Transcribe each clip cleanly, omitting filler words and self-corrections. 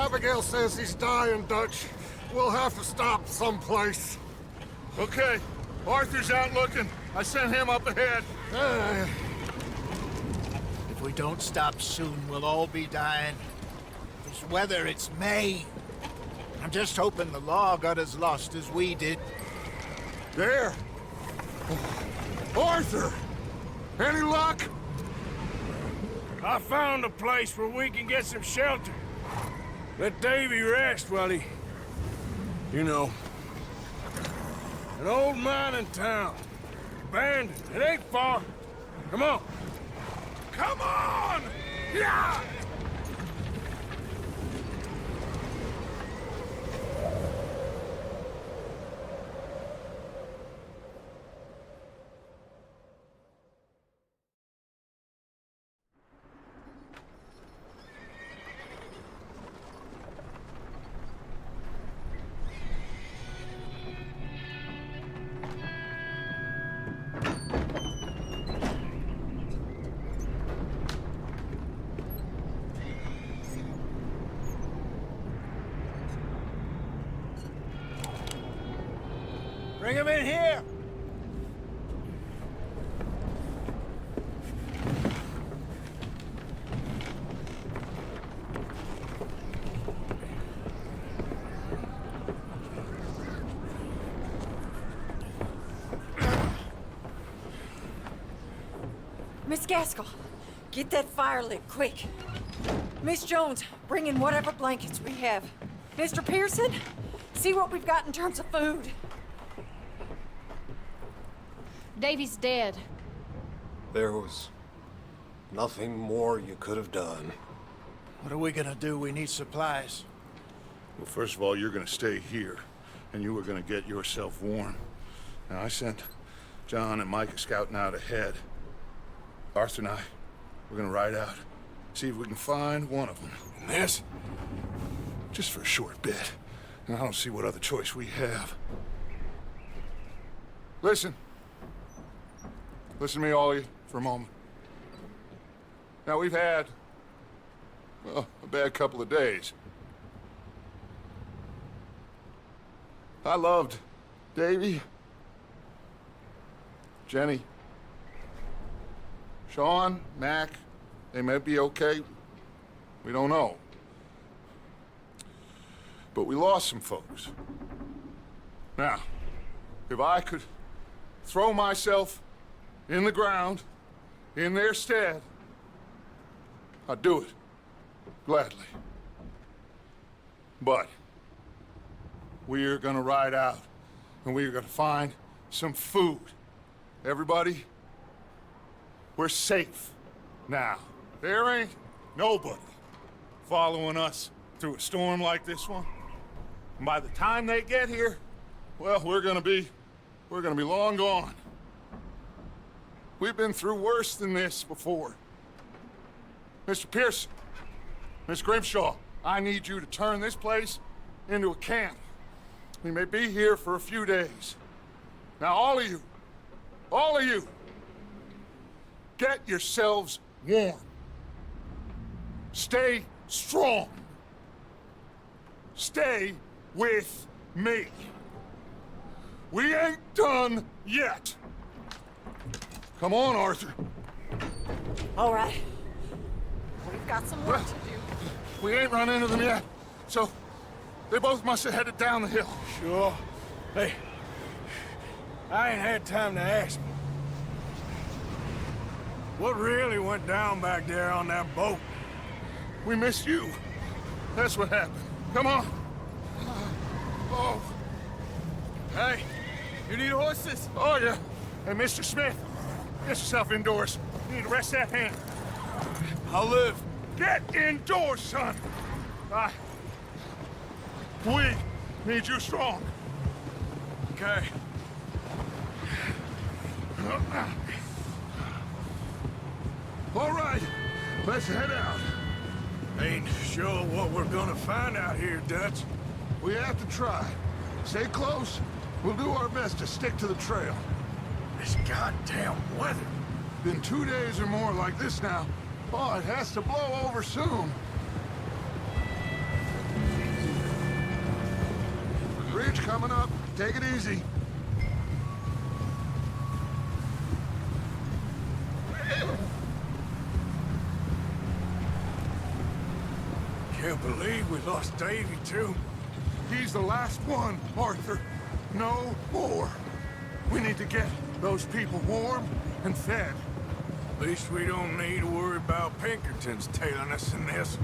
Abigail says he's dying, Dutch. We'll have to stop someplace. Okay. Arthur's out looking. I sent him up ahead. If we don't stop soon, we'll all be dying. This weather, it's May. I'm just hoping the law got as lost as we did. There! Arthur! Any luck? I found a place where we can get some shelter. Let Davy rest while he... You know. An old mining town. Abandoned. It ain't far. Come on. Come on! Yeah! Bring him in here! Miss Gaskell, get that fire lit, quick. Miss Jones, bring in whatever blankets we have. Mr. Pearson, see what we've got in terms of food. Davy's dead. There was nothing more you could have done. What are we gonna do? We need supplies. Well, first of all, you're gonna stay here, and you are gonna get yourself warm. Now, I sent John and Micah scouting out ahead. Arthur and I, we're gonna ride out, see if we can find one of them. And this, just for a short bit. And I don't see what other choice we have. Listen. Listen to me, all of you, for a moment. Now, we've had, well, a bad couple of days. I loved Davy, Jenny, Sean, Mac. They may be okay. We don't know. But we lost some folks. Now, if I could throw myself in the ground, in their stead, I'd do it, gladly. But we are gonna ride out, and we are gonna find some food. Everybody, we're safe now. There ain't nobody following us through a storm like this one. And by the time they get here, well, we're gonna be long gone. We've been through worse than this before. Mr. Pearson, Miss Grimshaw, I need you to turn this place into a camp. We may be here for a few days. Now, all of you, get yourselves warm. Stay strong. Stay with me. We ain't done yet. Come on, Arthur. All right. We've got some work to do. We ain't run into them yet, so they both must have headed down the hill. Sure. Hey, I ain't had time to ask. What really went down back there on that boat? We missed you. That's what happened. Come on. Oh. Hey, you need horses? Oh, yeah. Hey, Mr. Smith, get yourself indoors. You need to rest that hand. I'll live. Get indoors, son. We need you strong. Okay. All right, let's head out. Ain't sure what we're gonna find out here, Dutch. We have to try. Stay close. We'll do our best to stick to the trail. This goddamn weather. Been 2 days or more like this now. Oh, it has to blow over soon. bridge coming up. Take it easy. Can't believe we lost Davy, too. He's the last one, Arthur. No more. We need to get those people warm and fed. At least we don't need to worry about Pinkertons tailing us in this.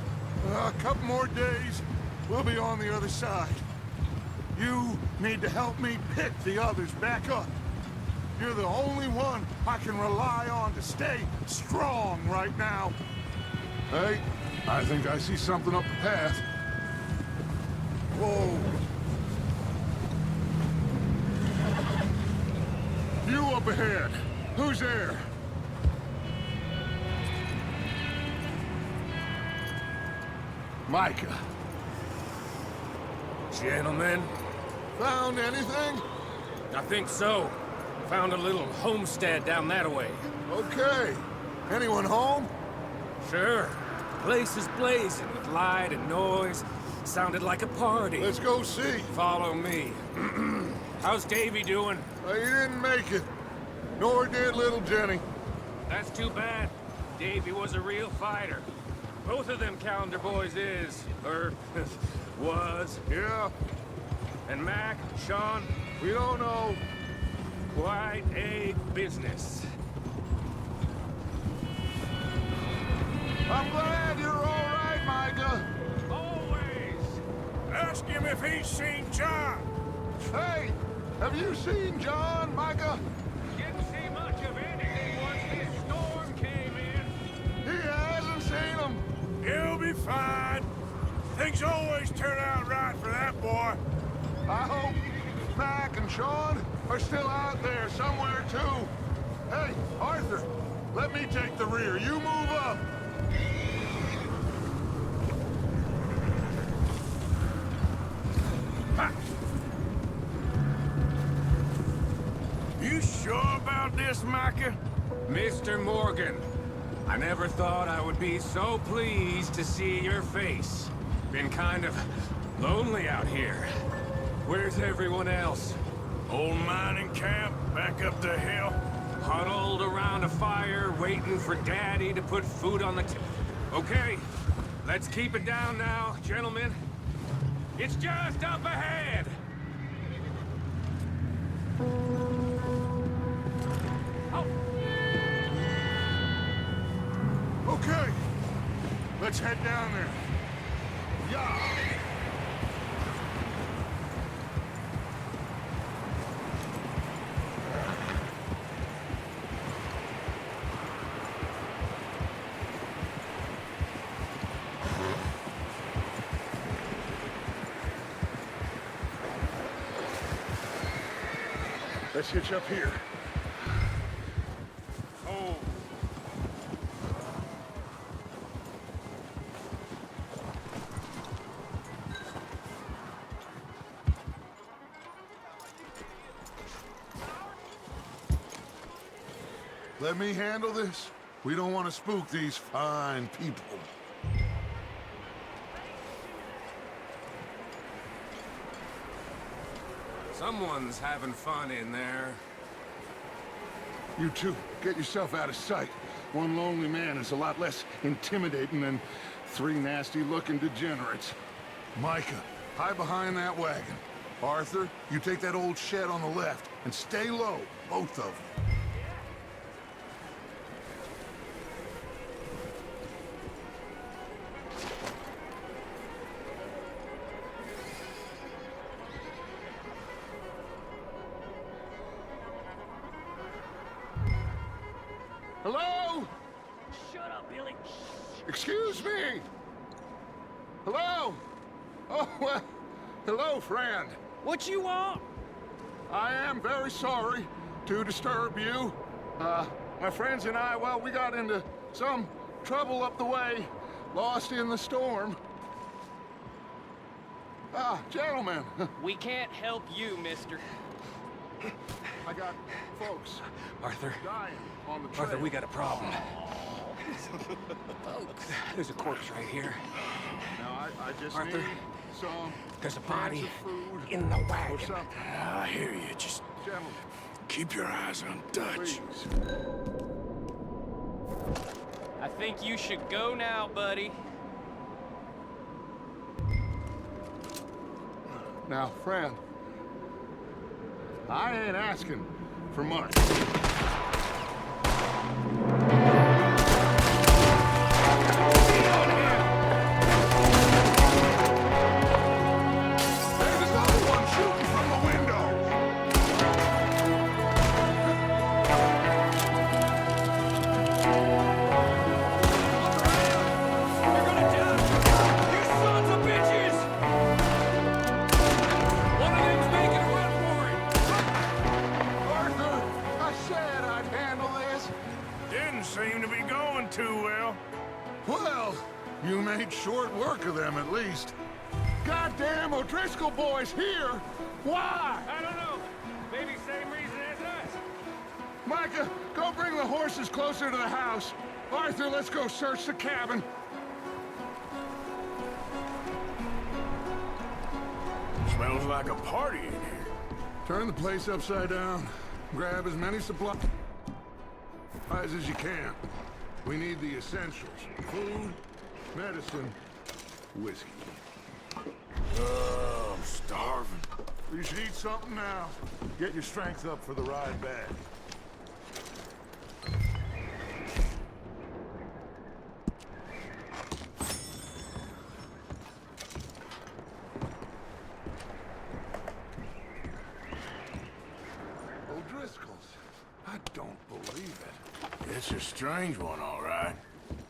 A couple more days, we'll be on the other side. You need to help me pick the others back up. You're the only one I can rely on to stay strong right now. Hey, I think I see something up the path. Whoa. You up ahead. Who's there? Micah. Gentlemen, Found anything? I think so. Found a little homestead down that way. Okay. Anyone home? Sure. Place is blazing with light and noise. Sounded like a party. Let's go see. Follow me. How's Davy doing? He didn't make it. Nor did little Jenny. That's too bad. Davy was a real fighter. Both of them calendar boys was. Yeah, And Mac, Sean, we don't know. quite a business. I'm glad you're all right, Micah. Always. Ask him if he's seen John. Hey, have you seen John, Micah? Didn't see much of anything once this storm came in. He hasn't seen him. He'll be fine. Things always turn out right for that boy. I hope Mac and Sean are still out there somewhere, too. Hey, Arthur, let me take the rear. You move up. You sure about this, Micah? Mr. Morgan, I never thought I would be so pleased to see your face. Been kind of lonely out here. Where's everyone else? Old mining camp back up the hill. Huddled around a fire, waiting for Daddy to put food on the Okay, let's keep it down now, gentlemen. It's just up ahead! Oh. Okay, let's head down there. Yeah. Let's hitch up here. Oh. Let me handle this. We don't want to spook these fine people. Someone's having fun in there. You two, get yourself out of sight. One lonely man is a lot less intimidating than three nasty-looking degenerates. Micah, hide behind that wagon. Arthur, you take that old shed on the left, and stay low, both of you. Hello? Shut up, Billy. Excuse me? Hello? Oh, well, hello, friend. What you want? I am very sorry to disturb you. My friends and I, well, we got into some trouble up the way, lost in the storm. Gentlemen, We can't help you, mister. I got folks Arthur. dying on the trail. Arthur, we got a problem. There's a corpse right here. Now, I just Arthur, need some There's a cans body of food in the or wagon. something. I hear you. Just Gentlemen, keep your eyes on Dutch. please. I think you should go now, buddy. Now, friend, I ain't asking for much. There's another one shooting from the window. You're gonna die! You sons of bitches! One of them's making a run for it! Arthur, I said I'd handle this. Didn't seem to be going too well. Well, you made short work of them at least. Goddamn O'Driscoll boys here! Why? I don't know. Maybe same reason as us. Micah, go bring the horses closer to the house. Arthur, let's go search the cabin. Smells like a party in here. Turn the place upside down. Grab as many supplies as you can. We need the essentials. Food, medicine, whiskey. I'm starving. You should eat something now. Get your strength up for the ride back. O'Driscoll's. I don't believe it. It's a strange one, all right.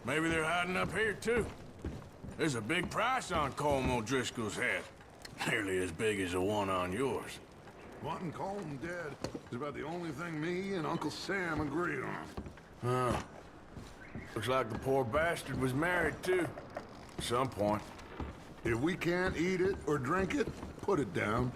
Maybe they're hiding up here, too. There's a big price on Colm O'Driscoll's head. Nearly as big as the one on yours. Wanting Colm dead is about the only thing me and Uncle Sam agree on. Huh. Looks like the poor bastard was married, too. At some point. If we can't eat it or drink it, put it down.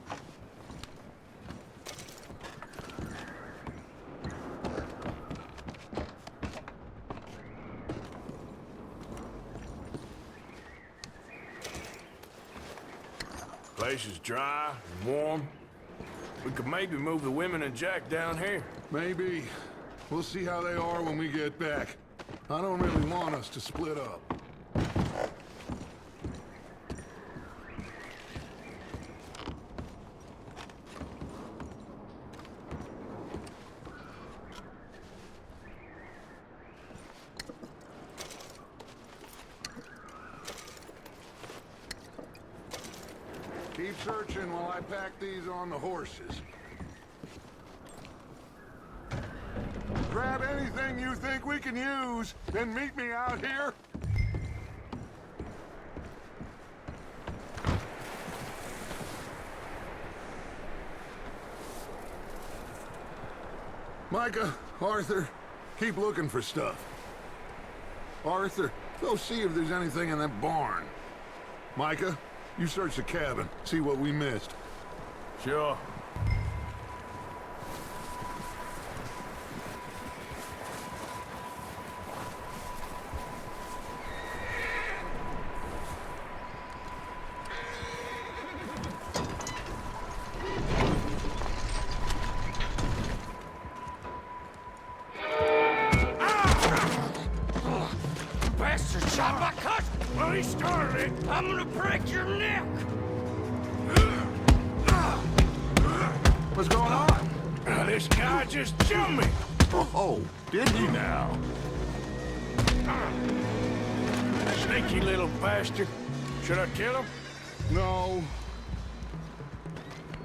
Place is dry and warm. We could maybe move the women and Jack down here. Maybe. We'll see how they are when we get back. I don't really want us to split up. Keep searching while I pack these on the horses. Grab anything you think we can use, then meet me out here. Micah, Arthur, keep looking for stuff. Arthur, go see if there's anything in that barn. Micah, you search the cabin, see what we missed. Sure. Bastard shot my cousin! Well, he started it. I'm gonna break your neck! What's going on? This guy just jumped me. Oh, did he now? Sneaky little bastard. Should I kill him? No.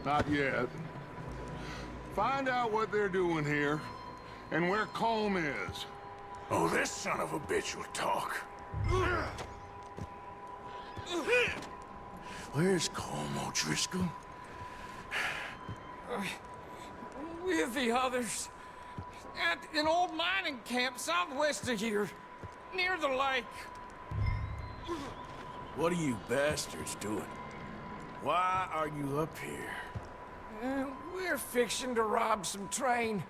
Not yet. Find out what they're doing here, and where Colm is. Oh, this son of a bitch will talk. Where's Colm O'Driscoll? With the others. At an old mining camp southwest of here. Near the lake. What are you bastards doing? Why are you up here? We're fixing to rob some train.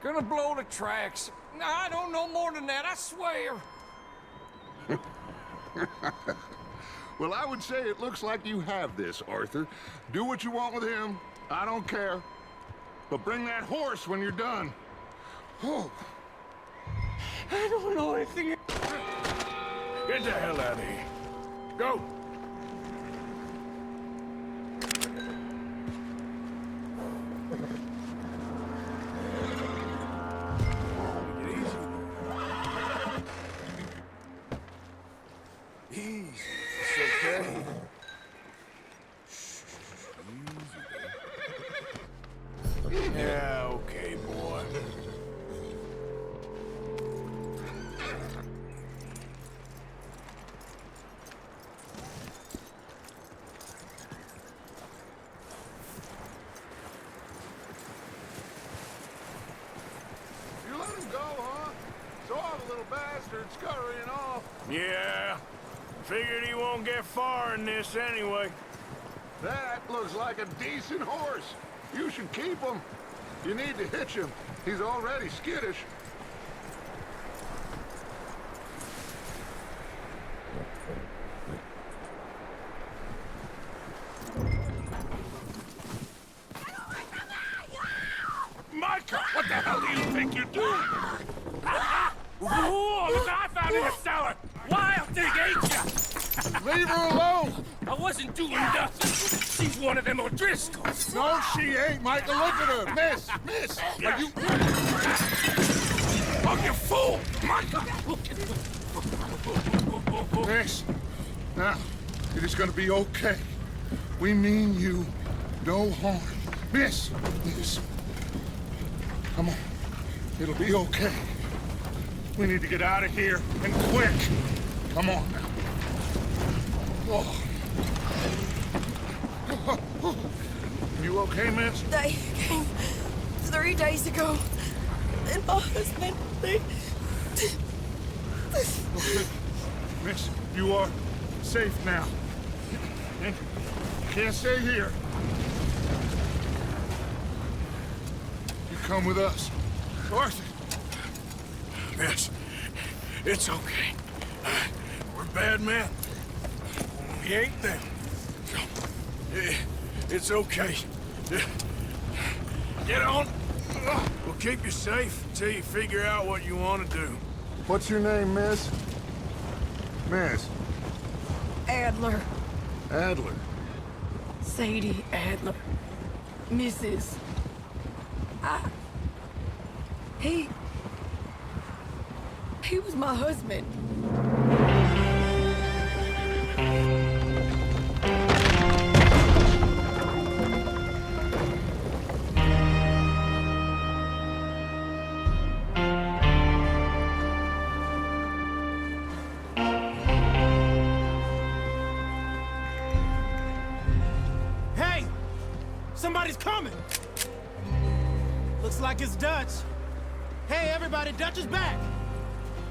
Gonna blow the tracks. I don't know more than that, I swear. Well, I would say it looks like you have this, Arthur. Do what you want with him. I don't care. But bring that horse when you're done. Oh. I don't know anything. Get the hell out of here. Go. Easy. It's okay. Yeah, okay, boy. You let him go, huh? Saw the little bastard scurrying off. Yeah. Figured he won't get far in this anyway. That looks like a decent horse. You should keep him. You need to hitch him. He's already skittish. Micah, what the hell do you think you're doing? Whoa, look, I found in the cellar. Wild thing, ain't ya? Leave her alone! I wasn't doing nothing. She's one of them O'Driscolls. No, she ain't, Micah. Look at her. Miss, are you... Oh, you fool! Micah! Miss, now, it is gonna be okay. We mean you no harm. Miss. Come on. It'll be okay. We need to get out of here, and quick. Come on now. Oh. You okay, miss? They came 3 days ago. And my husband, they... Okay. Miss, you are safe now. And you can't stay here. You come with us. Arthur. Miss, it's okay. We're bad men. We ain't them. It's okay. Get on. We'll keep you safe until you figure out what you want to do. What's your name, miss? Miss. Adler. Adler. Sadie Adler. Mrs. He was my husband. Hey! Somebody's coming! Looks like it's Dutch. Hey, everybody, Dutch is back!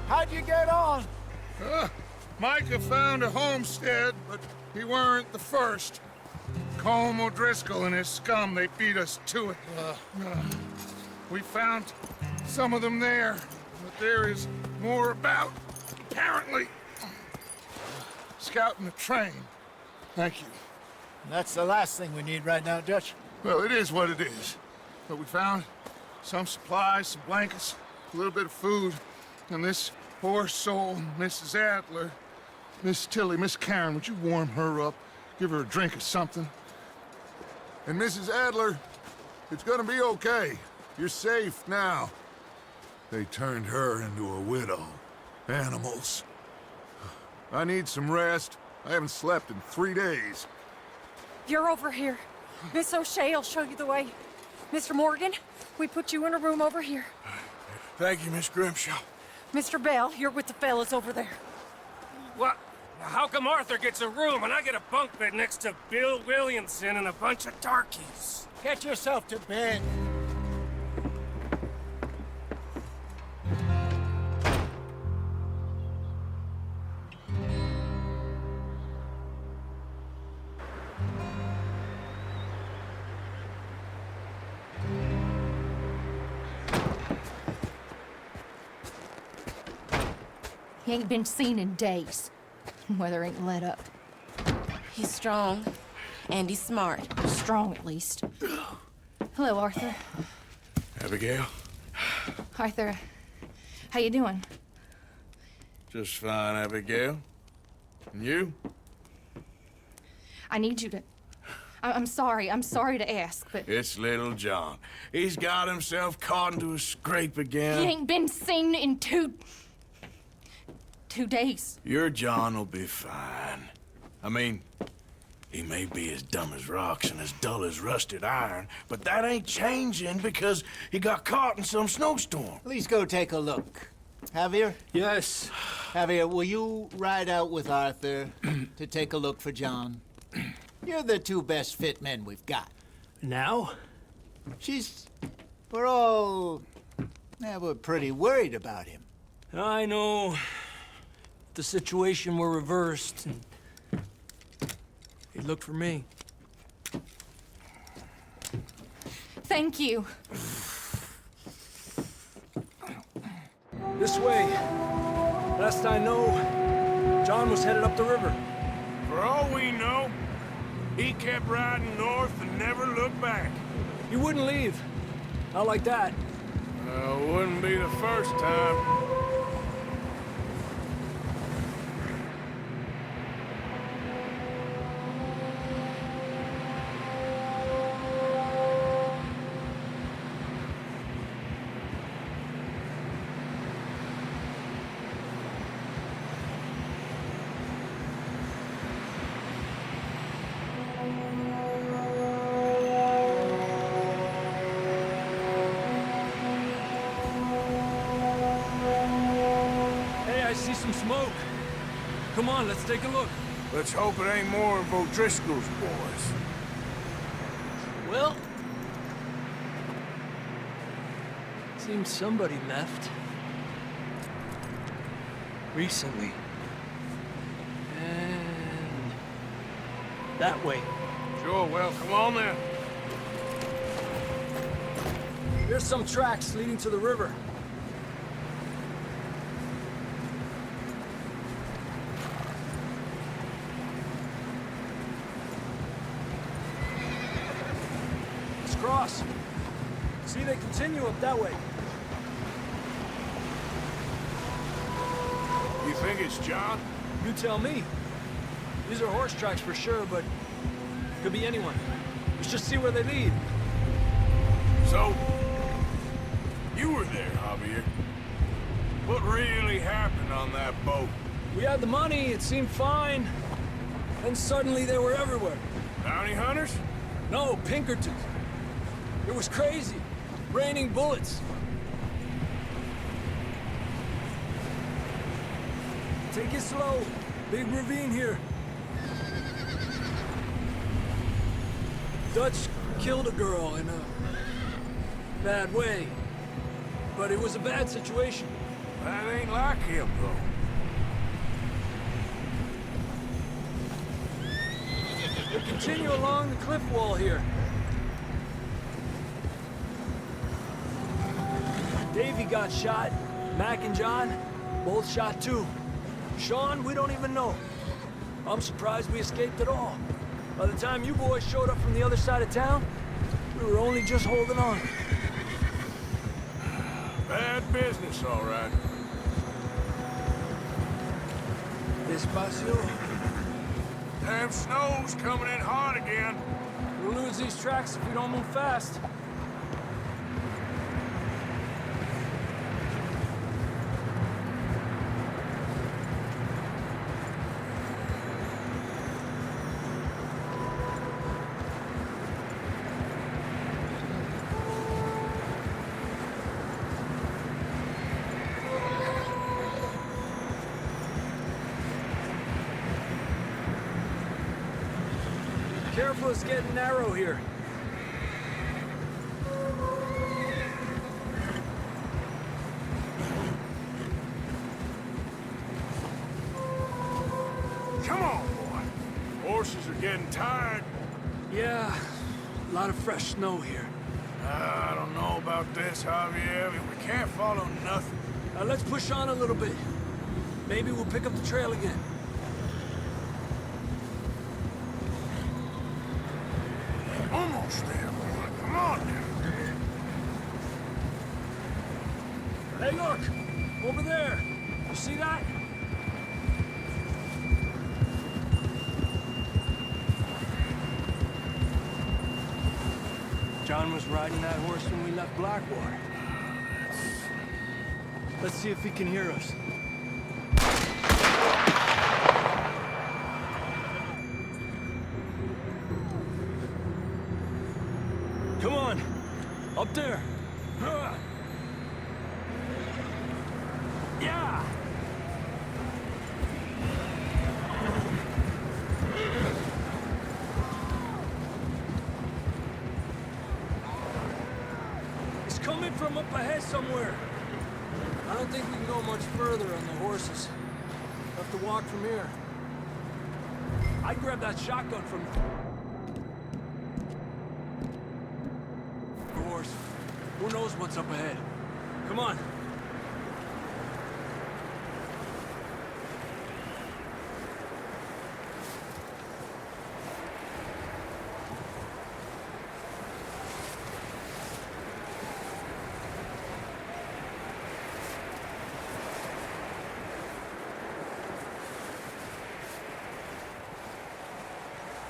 How'd you get on? Micah found a homestead, but he weren't the first. Colm O'Driscoll and his scum, they beat us to it. We found some of them there, but there is more about, apparently. Scouting the train. Thank you. That's the last thing we need right now, Dutch. Well, it is what it is. But we found some supplies, some blankets, a little bit of food, and this poor soul, Mrs. Adler, Miss Tilly, Miss Karen, would you warm her up? Give her a drink or something? And Mrs. Adler, it's gonna be okay. You're safe now. They turned her into a widow. Animals. I need some rest. I haven't slept in 3 days. You're over here. Miss O'Shea will show you the way. Mr. Morgan, we put you in a room over here. Thank you, Miss Grimshaw. Mr. Bell, you're with the fellas over there. What? How come Arthur gets a room and I get a bunk bed next to Bill Williamson and a bunch of darkies? Get yourself to bed. He ain't been seen in days. Weather ain't let up. He's strong, and he's smart. Strong, at least. Hello, Arthur. Abigail? Arthur, how you doing? Just fine, Abigail. And you? I need you to... I'm sorry to ask, but... It's little John. He's got himself caught into a scrape again. He ain't been seen in two days. Your John will be fine. I mean, he may be as dumb as rocks and as dull as rusted iron, but that ain't changing because he got caught in some snowstorm. Please go take a look. Javier? Yes. Javier, will you ride out with Arthur to take a look for John? You're the two best fit men we've got. Now? We're pretty worried about him. I know. If the situation were reversed, and he'd look for me. Thank you. This way. Last I know, John was headed up the river. For all we know, he kept riding north and never looked back. He wouldn't leave. Not like that. Wouldn't be the first time. See some smoke. Come on, let's take a look. Let's hope it ain't more of O'Driscoll's boys. Well, seems somebody left. Recently. And that way. Sure, well, come on then. There's some tracks leading to the river. Cross. See, they continue up that way. You think it's John? You tell me. These are horse tracks for sure, but could be anyone. Let's just see where they lead. So, you were there, Javier. What really happened on that boat? We had the money, it seemed fine. Then suddenly they were everywhere. Bounty hunters? No, Pinkertons. It was crazy. Raining bullets. Take it slow. Big ravine here. Dutch killed a girl in a bad way. But it was a bad situation. That ain't like him, though. We continue along the cliff wall here. Davey got shot. Mac and John, both shot too. Sean, we don't even know. I'm surprised we escaped at all. By the time you boys showed up from the other side of town, we were only just holding on. Bad business, all right. Despacio. Damn snow's coming in hard again. We'll lose these tracks if we don't move fast. Careful, it's getting narrow here. Come on, boy. Horses are getting tired. Yeah, a lot of fresh snow here. I don't know about this, Javier. We can't follow nothing. Let's push on a little bit. Maybe we'll pick up the trail again. Almost there, boy. Come on now. Hey, look! Over there! You see that? John was riding that horse when we left Blackwater. Let's see if he can hear us. Come on! Up there! Yeah! It's coming from up ahead somewhere. I don't think we can go much further on the horses. We'll have to walk from here. I'd grab that shotgun from the horse. Who knows what's up ahead? Come on.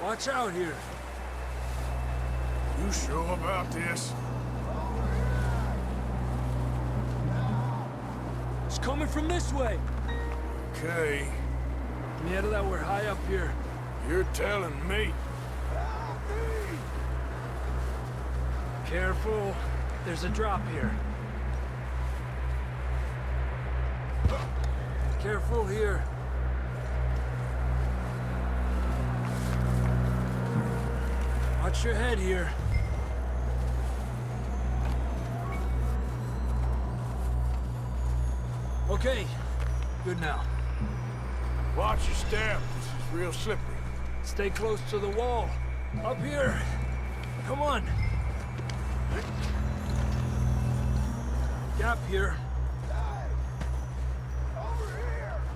Watch out here. You sure about this? It's coming from this way. Okay. Yeah, that we're high up here. You're telling me. Careful. There's a drop here. Careful here. Watch your head here. Okay. Good now. Watch your step. This is real slippery. Stay close to the wall. Up here. Come on. Gap here.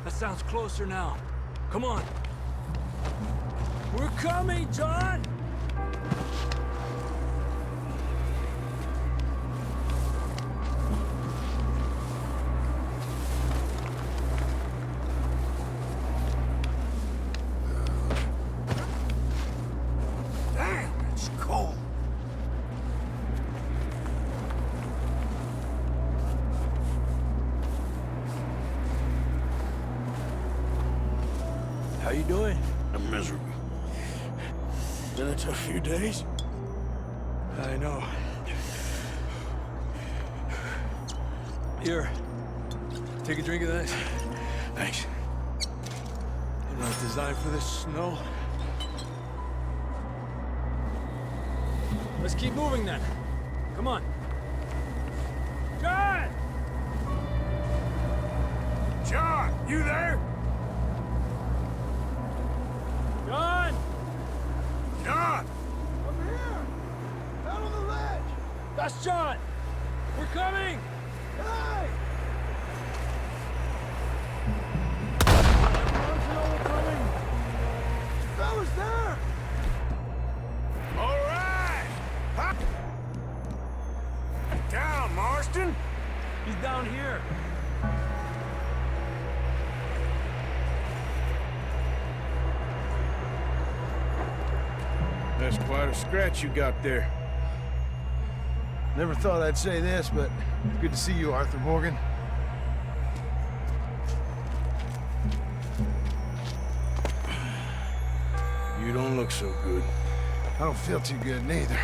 That sounds closer now. Come on. We're coming, John! Damn, it's cold. How you doing? I'm miserable. Been a tough few days. I know. Here. Take a drink of this. Thanks. I'm not designed for this snow. Let's keep moving then. Come on. John! John, you there? John! John! I'm here! Out on the ledge! That's John! We're coming! Hey! We're coming! Fella's there! All right! Hop! Down, Marston! He's down here. That's quite a scratch you got there. Never thought I'd say this, but good to see you, Arthur Morgan. You don't look so good. I don't feel too good neither.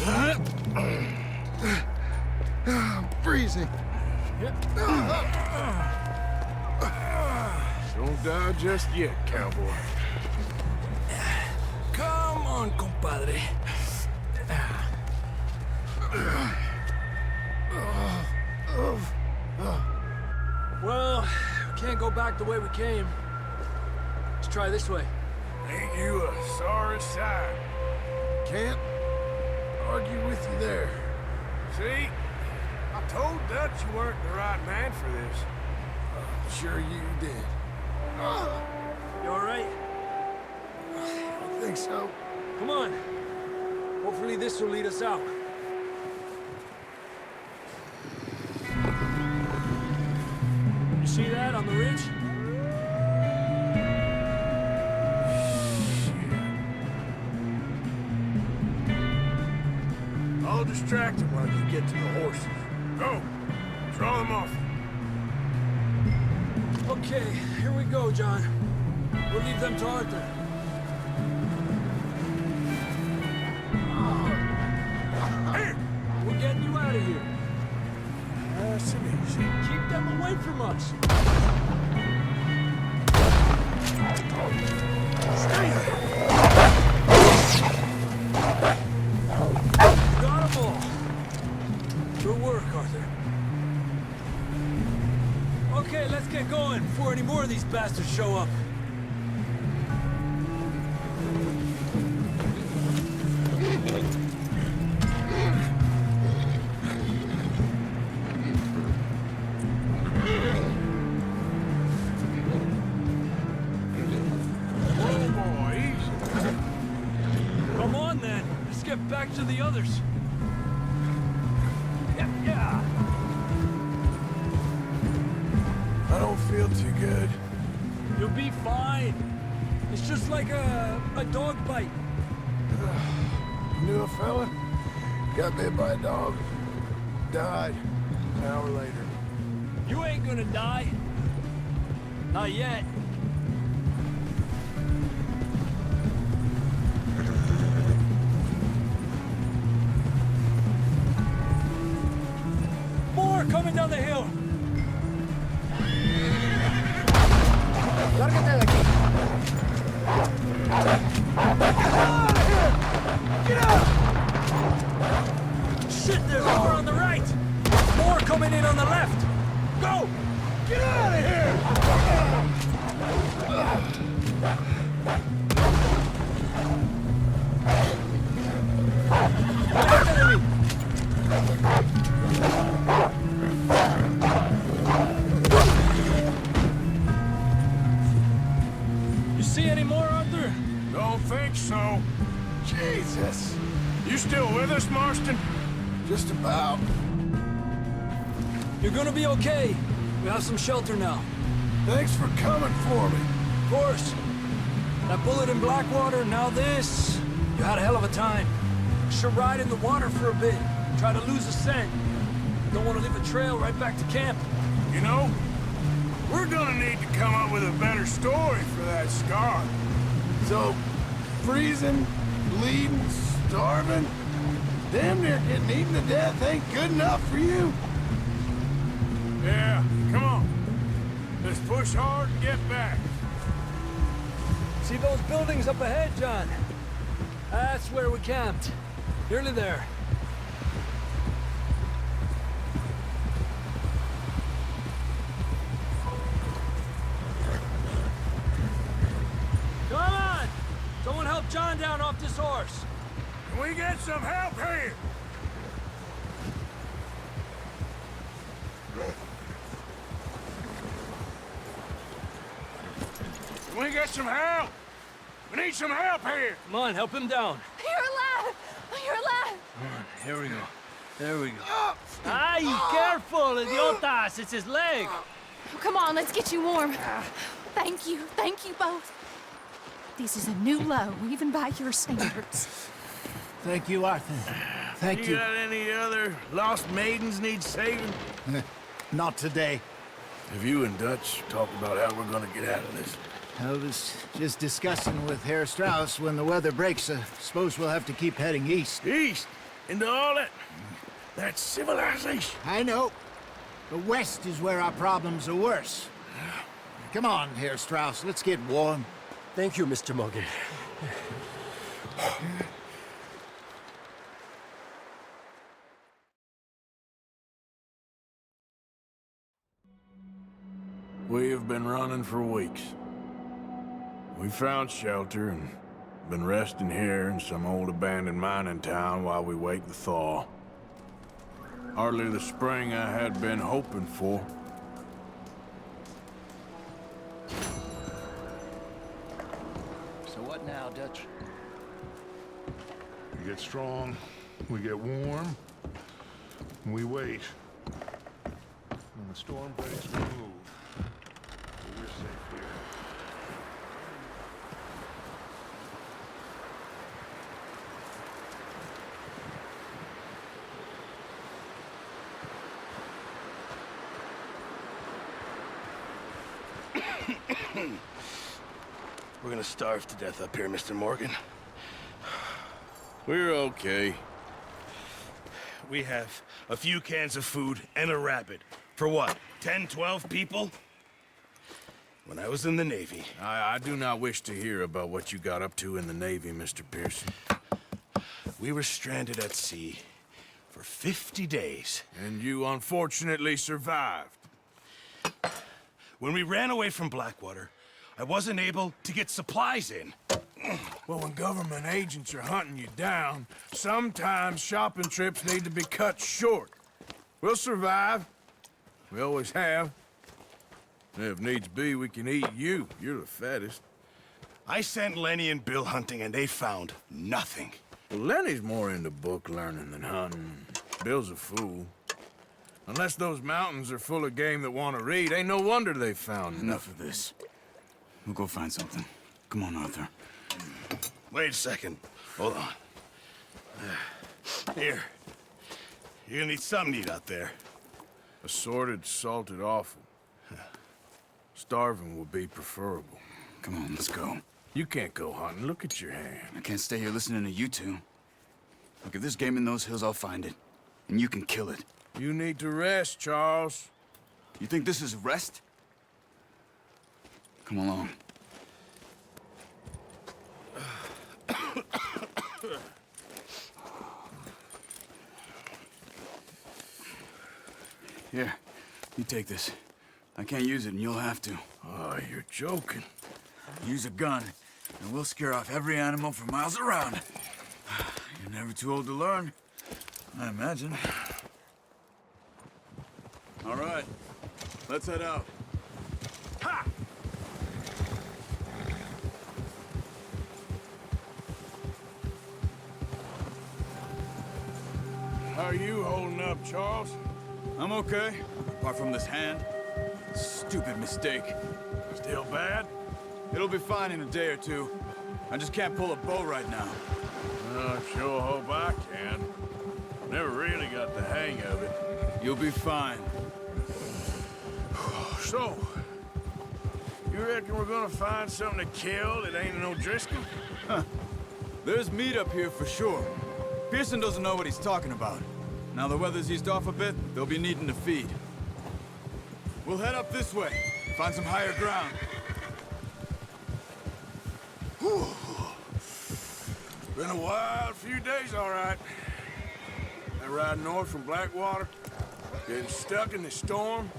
I'm freezing. Don't die just yet, cowboy. Come on, compadre. Well, we can't go back the way we came. Let's try this way. Ain't you a sorry sight? Can't argue with you there. See? I told Dutch you weren't the right man for this. Sure you did. You all right? I think so. Come on. Hopefully this will lead us out. You see that on the ridge? I'll distract him while you get to the horses. Go! Draw them off. Okay, here we go, John. We'll leave them to Arthur. Here! We're getting you out of here. Keep them away from us. Stay there! Got them all. Good work, Arthur. Okay, let's get going before any more of these bastards show up. Come on, then. Let's get back to the others. Yeah. I don't feel too good. You'll be fine. It's just like a dog bite. Knew a fella, got bit by a dog, died an hour later. You ain't gonna die. Not yet. More coming down the hill. Lárgate de aquí. Get out! Shit, there's more on the right. More coming in on the left. Go! Get out of here! Adelante de mí. You see any more, Arthur? Don't think so. Jesus, You still with us, Marston? just about. You're gonna be okay. We have some shelter now. Thanks for coming for me. Of course. That bullet in Blackwater, now this. You had a hell of a time. Should ride in the water for a bit. Try to lose a scent. Don't want to leave a trail right back to camp. You know, we're gonna need to come up with a better story for that scar. So, freezing, bleeding, starving, damn near getting eaten to death ain't good enough for you? Yeah, come on. Let's push hard and get back. See those buildings up ahead, John? That's where we camped. Nearly there. Come on! Someone help John down off this horse. Can we get some help here? Can we get some help? We need some help here. Come on, help him down. You're alive! You're alive! Here we go. There we go. Ay, careful, idiotas! It's his leg. Come on, let's get you warm. Thank you both. This is a new low, even by your standards. Thank you, Arthur. Thank you. got any other lost maidens need saving? Not today. Have you and Dutch talked about how we're gonna get out of this? I was just discussing with Herr Strauss when the weather breaks. I suppose we'll have to keep heading east. East? Into all that civilization. I know. The west is where our problems are worse. Come on, Herr Strauss, let's get warm. Thank you, Mr. Morgan. We have been running for weeks. We found shelter and been resting here in some old abandoned mining town while we wait the thaw. Hardly the spring I had been hoping for. So what now, Dutch? We get strong, we get warm, and we wait. When the storm breaks, we move. So we're safe here. We're gonna starve to death up here, Mr. Morgan. We're okay. We have a few cans of food and a rabbit. For what, 10, 12 people? When I was in the Navy... I do not wish to hear about what you got up to in the Navy, Mr. Pearson. We were stranded at sea for 50 days. And you unfortunately survived. When we ran away from Blackwater, I wasn't able to get supplies in. Well, when government agents are hunting you down, sometimes shopping trips need to be cut short. We'll survive. We always have. And if needs be, we can eat you. You're the fattest. I sent Lenny and Bill hunting, and they found nothing. Well, Lenny's more into book learning than hunting. Bill's a fool. Unless those mountains are full of game that want to read, ain't no wonder they found Enough of this. We'll go find something. Come on, Arthur. Wait a second. Hold on. Here. You're gonna need something to eat out there. Assorted, salted offal. Starving would be preferable. Come on, let's go. You can't go hunting. Look at your hand. I can't stay here listening to you two. Look, if there's game in those hills, I'll find it. And you can kill it. You need to rest, Charles. You think this is rest? Come along. Here, you take this. I can't use it, and you'll have to. Oh, you're joking. Use a gun, and we'll scare off every animal for miles around. You're never too old to learn, I imagine. All right, let's head out. Ha! How are you holding up, Charles? I'm okay, apart from this hand. Stupid mistake. Still bad? It'll be fine in a day or two. I just can't pull a bow right now. I sure hope I can. Never really got the hang of it. You'll be fine. So, you reckon we're gonna find something to kill that ain't no Driscoll? Huh. There's meat up here for sure. Pearson doesn't know what he's talking about. Now the weather's eased off a bit, they'll be needing to feed. We'll head up this way, find some higher ground. Whew. Been a wild few days, all right. That ride north from Blackwater, getting stuck in the storm,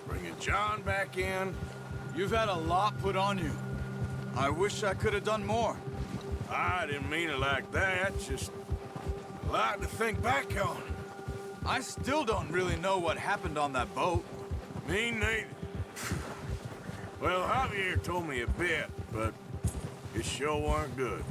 bringing John back in. You've had a lot put on you. I wish I could have done more. I didn't mean it like that, just a lot to think back on. I still don't really know what happened on that boat. Me neither. Well, Javier told me a bit, but it sure weren't good.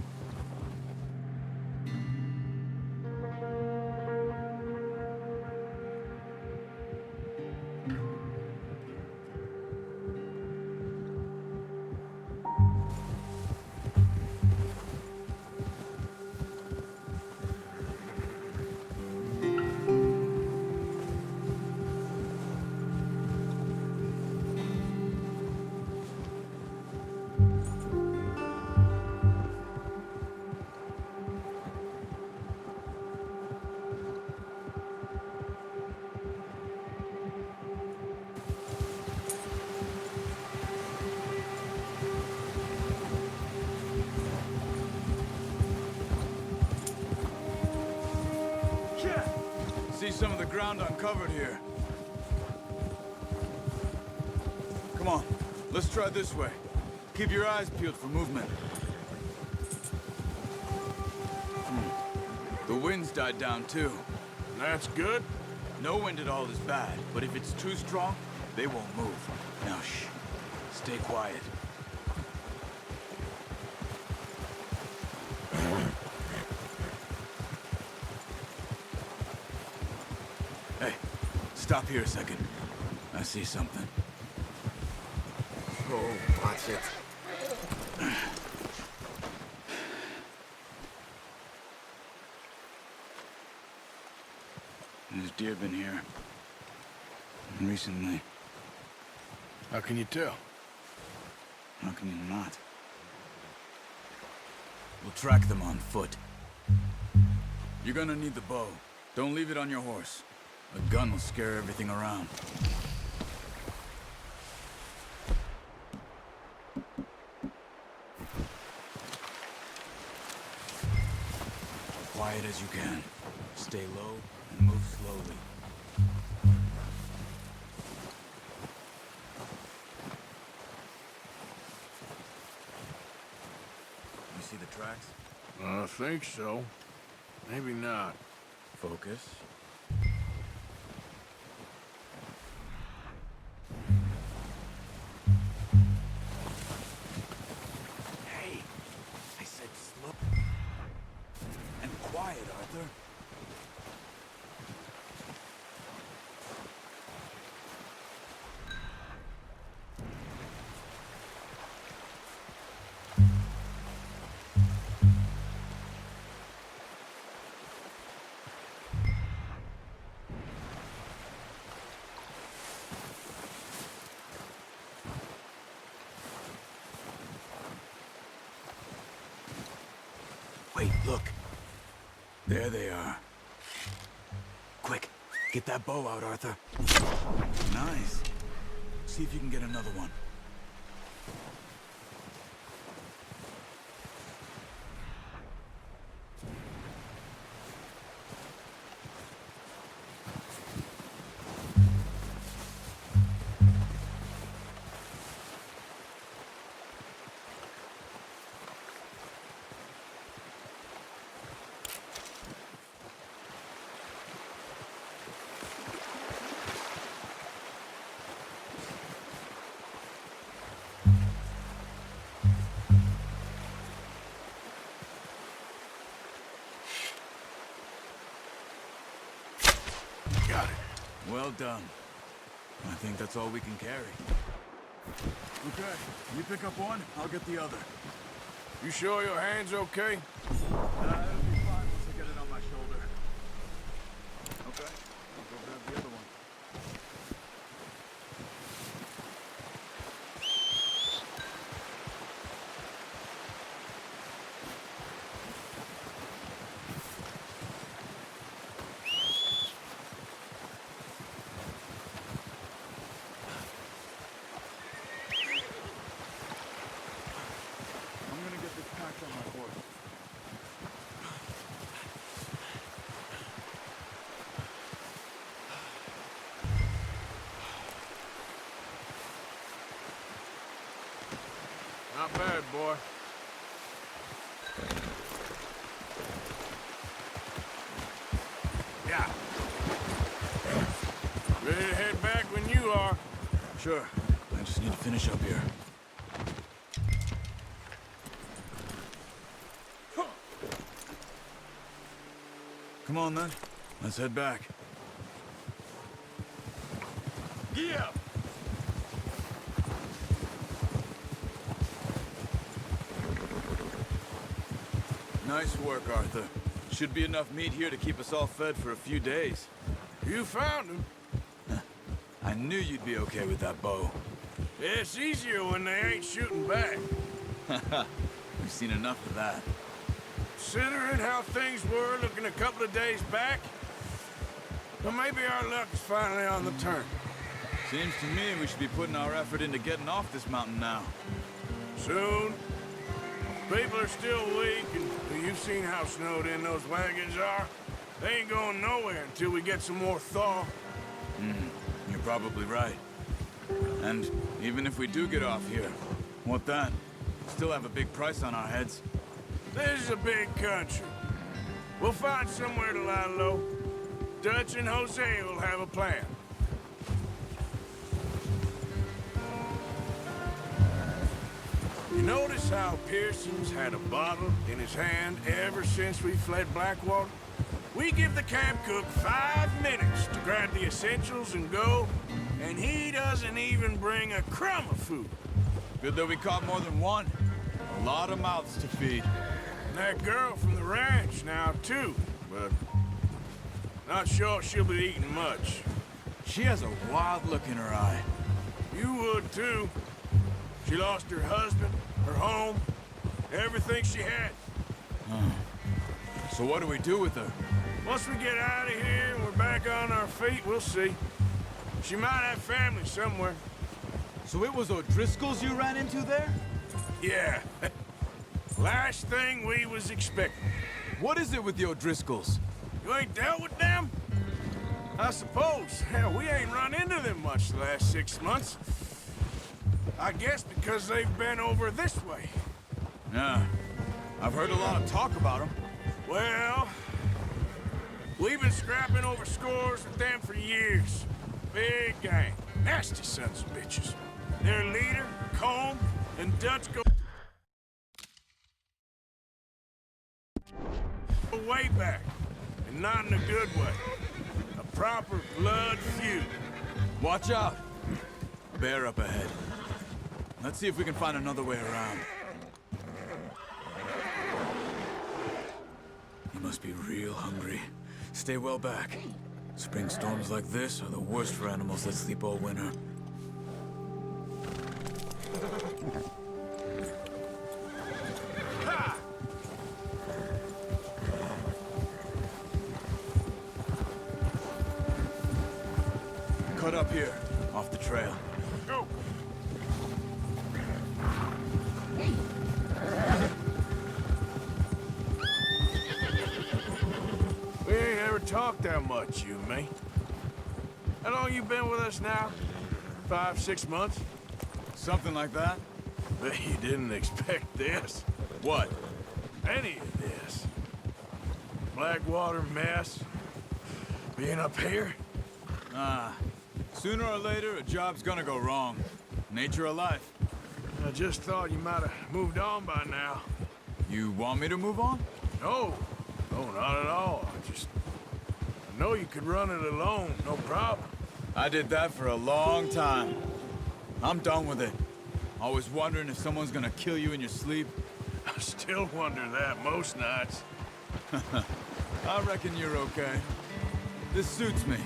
See some of the ground uncovered here. Come on, let's try this way. Keep your eyes peeled for movement. The wind's died down too. That's good. No wind at all is bad, but if it's too strong, they won't move. Now shh, stay quiet. Hey, stop here a second. I see something. Oh, that's it. There's deer been here. Recently. How can you tell? How can you not? We'll track them on foot. You're gonna need the bow. Don't leave it on your horse. A gun will scare everything around. Quiet as you can. Stay low and move slowly. You see the tracks? I think so. Maybe not. Focus. Hey, I said slow. And quiet, Arthur. Wait, look. There they are. Quick, get that bow out, Arthur. Nice. See if you can get another one. Got it. Well done. I think that's all we can carry. Okay, you pick up one, I'll get the other. You sure your hand's okay? It'll be fine once I get it on my shoulder. Okay, I'll go grab the other one. I'm gonna get this packed on my horse. Not bad, boy. Yeah. Ready to head back when you are. Sure, I just need to finish up here. Come on then, let's head back. Yeah. Nice work, Arthur. Should be enough meat here to keep us all fed for a few days. You found him. I knew you'd be okay with that bow. It's easier when they ain't shooting back. We've seen enough of that. Considering how things were looking a couple of days back, well, maybe our luck is finally on the turn. Seems to me we should be putting our effort into getting off this mountain now. Soon. People are still weak, and you've seen how snowed in those wagons are. They ain't going nowhere until we get some more thaw. You're probably right. And even if we do get off here, what then? Still have a big price on our heads. This is a big country. We'll find somewhere to lie low. Dutch and Jose will have a plan. You notice how Pearson's had a bottle in his hand ever since we fled Blackwater? We give the camp cook 5 minutes to grab the essentials and go, and he doesn't even bring a crumb of food. Good that we caught more than one. A lot of mouths to feed. And that girl from the ranch now, too, but not sure she'll be eating much. She has a wild look in her eye. You would, too. She lost her husband, her home, everything she had. So what do we do with her? Once we get out of here and we're back on our feet, we'll see. She might have family somewhere. So it was O'Driscoll's you ran into there? Yeah. Last thing we was expecting. What is it with the O'Driscolls? You ain't dealt with them? I suppose. Hell, we ain't run into them much the last 6 months. I guess because they've been over this way. Yeah. I've heard a lot of talk about them. Well, we've been scrapping over scores with them for years. Big gang. Nasty sons of bitches. Their leader, Combe, and Dutch go way back, and not in a good way. A proper blood feud. Watch out! Bear up ahead. Let's see if we can find another way around. You must be real hungry. Stay well back. Spring storms like this are the worst for animals that sleep all winter. Ha! Cut up here, off the trail. Go! We ain't ever talked that much, you and me. How long you been with us now? 5, 6 months? Something like that? Bet you didn't expect this. What? Any of this. Blackwater mess. Being up here? Sooner or later, a job's gonna go wrong. Nature of life. I just thought you might have moved on by now. You want me to move on? No. No, not at all. I know you could run it alone, no problem. I did that for a long time. I'm done with it. Always wondering if someone's gonna kill you in your sleep. I still wonder that most nights. I reckon you're okay. This suits me.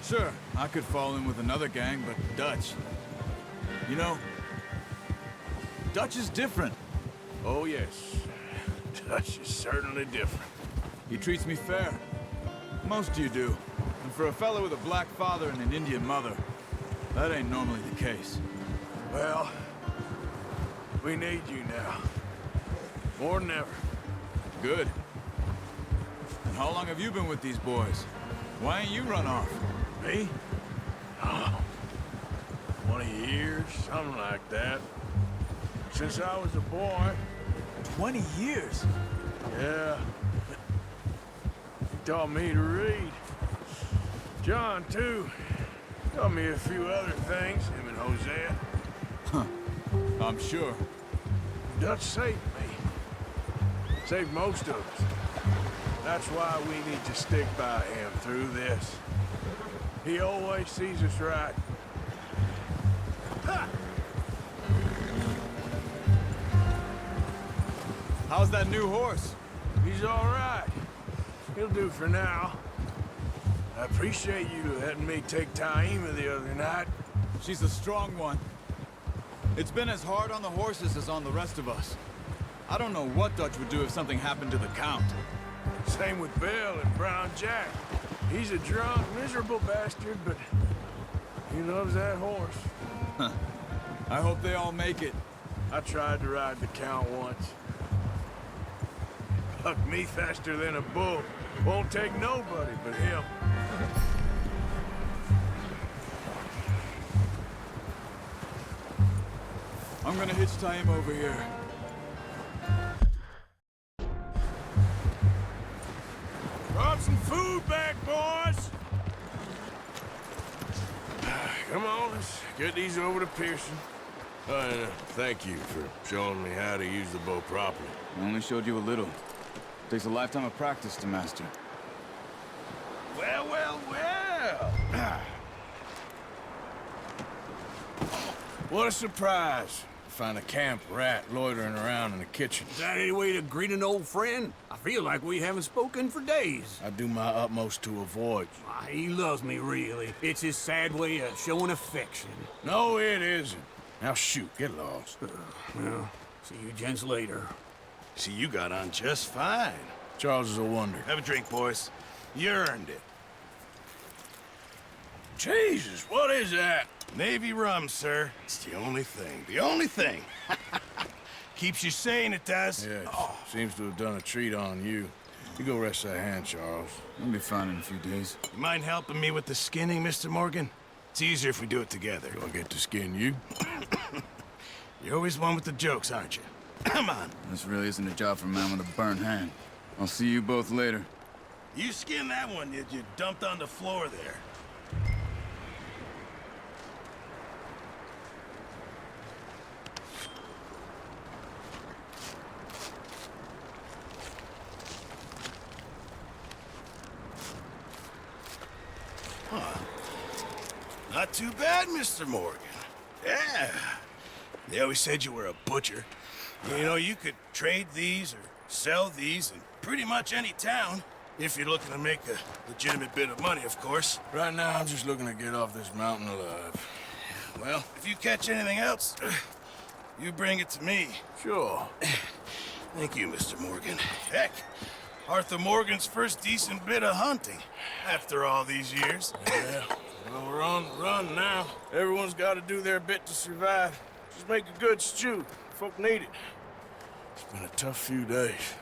Sure, I could fall in with another gang, but Dutch... You know, Dutch is different. Oh, yes. Dutch is certainly different. He treats me fair. Most of you do. And for a fellow with a black father and an Indian mother, that ain't normally the case. Well, we need you now. More than ever. Good. And how long have you been with these boys? Why ain't you run off? Me? Oh, 20 years, something like that. Since I was a boy. 20 years? Yeah. He taught me to read. John, too. Taught me a few other things, him and Hosea. Huh. I'm sure. Dutch saved me. Saved most of us. That's why we need to stick by him through this. He always sees us right. Ha! How's that new horse? He's all right. He'll do for now. I appreciate you letting me take Taima the other night. She's a strong one. It's been as hard on the horses as on the rest of us. I don't know what Dutch would do if something happened to the Count. Same with Bill and Brown Jack. He's a drunk, miserable bastard, but he loves that horse. Huh. I hope they all make it. I tried to ride the Count once. Bucked me faster than a bull. Won't take nobody but him. I'm gonna hitch tie him over here. Brought some food back, boys! Come on, let's get these over to Pearson. And thank you for showing me how to use the bow properly. I only showed you a little. Takes a lifetime of practice to master. Well, well, well! What a surprise. Find a camp rat loitering around in the kitchen. Is that any way to greet an old friend? I feel like we haven't spoken for days. I do my utmost to avoid you. He loves me, really. It's his sad way of showing affection. No, it isn't. Now shoot, get lost. Well, see you gents later. See, you got on just fine. Charles is a wonder. Have a drink, boys. You earned it. Jesus, what is that? Navy rum, sir. It's the only thing. The only thing. Keeps you sane, it does. Yes, seems to have done a treat on you. You go rest that hand, Charles. We'll be fine in a few days. You mind helping me with the skinning, Mr. Morgan? It's easier if we do it together. Do I get to skin you? You're always one with the jokes, aren't you? Come on. This really isn't a job for a man with a burnt hand. I'll see you both later. You skinned that one you dumped on the floor there. Not too bad, Mr. Morgan. Yeah. They always said you were a butcher. You know, you could trade these or sell these in pretty much any town. If you're looking to make a legitimate bit of money, of course. Right now, I'm just looking to get off this mountain alive. Well, if you catch anything else, you bring it to me. Sure. Thank you, Mr. Morgan. Heck, Arthur Morgan's first decent bit of hunting after all these years. Yeah. Well, we're on the run now. Everyone's got to do their bit to survive. Just make a good stew. Folk need it. It's been a tough few days.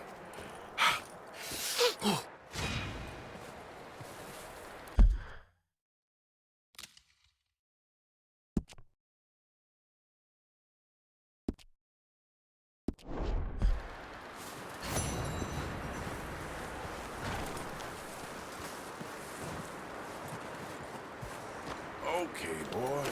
Okay, boy.